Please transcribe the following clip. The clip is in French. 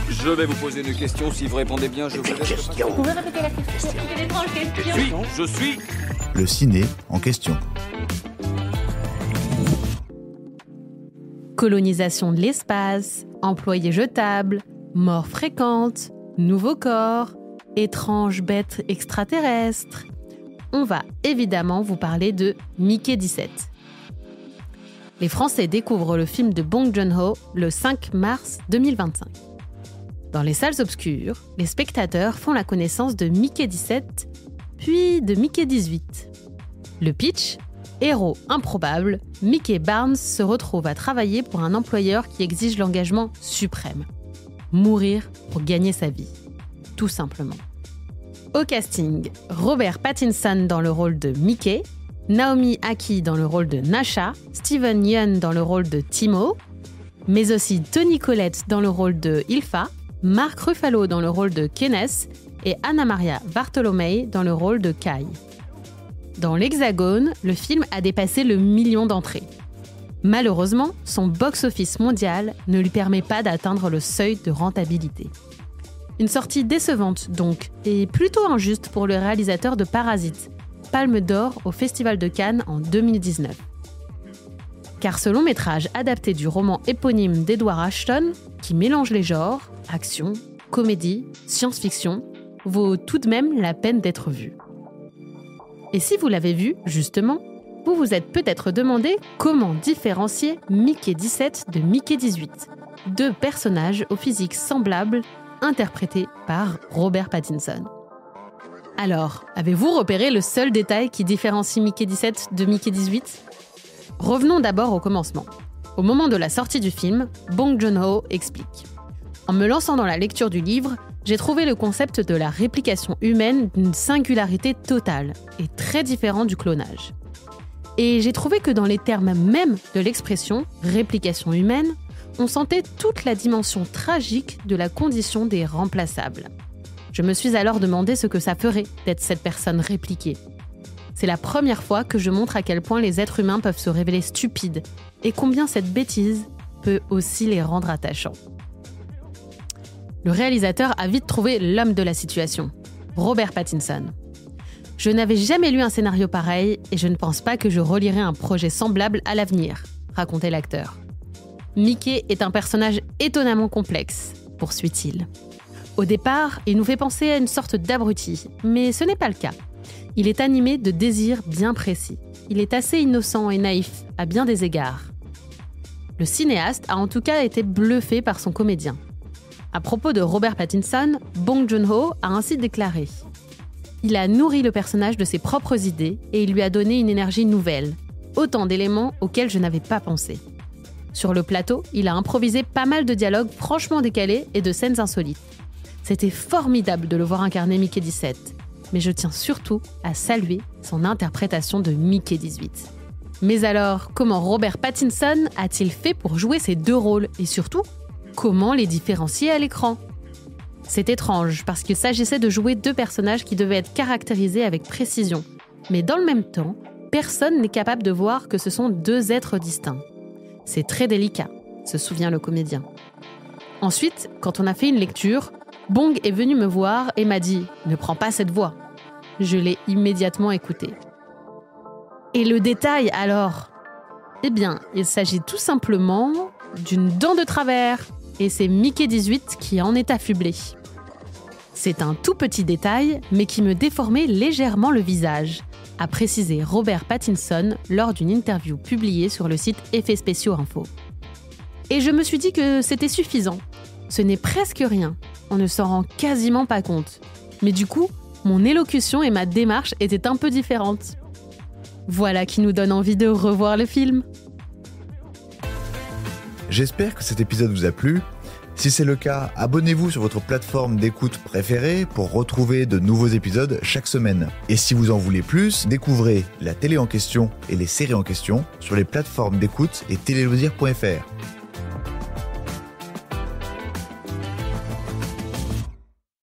Je vais vous poser une question. Si vous répondez bien, je vous laisse. Vous pouvez répéter la question? Quelle étrange question. Je suis. Le ciné en question. Colonisation de l'espace, employés jetables, morts fréquentes, nouveaux corps, étranges bêtes extraterrestres. On va évidemment vous parler de Mickey 17. Les Français découvrent le film de Bong Joon-ho le 5 mars 2025. Dans les salles obscures, les spectateurs font la connaissance de Mickey 17, puis de Mickey 18. Le pitch ? Héros improbable, Mickey Barnes se retrouve à travailler pour un employeur qui exige l'engagement suprême. Mourir pour gagner sa vie. Tout simplement. Au casting, Robert Pattinson dans le rôle de Mickey, Naomi Ackie dans le rôle de Nasha, Steven Yeun dans le rôle de Timo, mais aussi Toni Collette dans le rôle de Ilfa, Mark Ruffalo dans le rôle de Kenneth et Anna Maria Bartolomei dans le rôle de Kai. Dans l'Hexagone, le film a dépassé le 1 million d'entrées. Malheureusement, son box-office mondial ne lui permet pas d'atteindre le seuil de rentabilité. Une sortie décevante donc, et plutôt injuste pour le réalisateur de Parasite, Palme d'Or au Festival de Cannes en 2019. Car ce long métrage adapté du roman éponyme d'Edward Ashton, qui mélange les genres, action, comédie, science-fiction, vaut tout de même la peine d'être vu. Et si vous l'avez vu, justement, vous vous êtes peut-être demandé comment différencier Mickey 17 de Mickey 18, deux personnages au physique semblable interprétés par Robert Pattinson. Alors, avez-vous repéré le seul détail qui différencie Mickey 17 de Mickey 18 ? Revenons d'abord au commencement. Au moment de la sortie du film, Bong Joon-ho explique. En me lançant dans la lecture du livre, j'ai trouvé le concept de la réplication humaine d'une singularité totale et très différent du clonage. Et j'ai trouvé que dans les termes mêmes de l'expression « réplication humaine », on sentait toute la dimension tragique de la condition des remplaçables. Je me suis alors demandé ce que ça ferait d'être cette personne répliquée. C'est la première fois que je montre à quel point les êtres humains peuvent se révéler stupides et combien cette bêtise peut aussi les rendre attachants. Le réalisateur a vite trouvé l'homme de la situation, Robert Pattinson. Je n'avais jamais lu un scénario pareil et je ne pense pas que je relirai un projet semblable à l'avenir, racontait l'acteur. Mickey est un personnage étonnamment complexe, poursuit-il. Au départ, il nous fait penser à une sorte d'abruti, mais ce n'est pas le cas. Il est animé de désirs bien précis. Il est assez innocent et naïf à bien des égards. Le cinéaste a en tout cas été bluffé par son comédien. À propos de Robert Pattinson, Bong Joon-ho a ainsi déclaré « Il a nourri le personnage de ses propres idées et il lui a donné une énergie nouvelle, autant d'éléments auxquels je n'avais pas pensé. Sur le plateau, il a improvisé pas mal de dialogues franchement décalés et de scènes insolites. C'était formidable de le voir incarner Mickey 17, mais je tiens surtout à saluer son interprétation de Mickey 18. Mais alors, comment Robert Pattinson a-t-il fait pour jouer ces deux rôles et surtout, comment les différencier à l'écran ? C'est étrange parce qu'il s'agissait de jouer deux personnages qui devaient être caractérisés avec précision. Mais dans le même temps, personne n'est capable de voir que ce sont deux êtres distincts. C'est très délicat, se souvient le comédien. Ensuite, quand on a fait une lecture, Bong est venu me voir et m'a dit « Ne prends pas cette voix ». Je l'ai immédiatement écouté. Et le détail alors ? Eh bien, il s'agit tout simplement d'une dent de travers. Et c'est Mickey 18 qui en est affublé. C'est un tout petit détail, mais qui me déformait légèrement le visage, a précisé Robert Pattinson lors d'une interview publiée sur le site Effets Spéciaux Info. Et je me suis dit que c'était suffisant. Ce n'est presque rien, on ne s'en rend quasiment pas compte. Mais du coup, mon élocution et ma démarche étaient un peu différentes. Voilà qui nous donne envie de revoir le film. J'espère que cet épisode vous a plu. Si c'est le cas, abonnez-vous sur votre plateforme d'écoute préférée pour retrouver de nouveaux épisodes chaque semaine. Et si vous en voulez plus, découvrez la télé en question et les séries en question sur les plateformes d'écoute et téléloisirs.fr.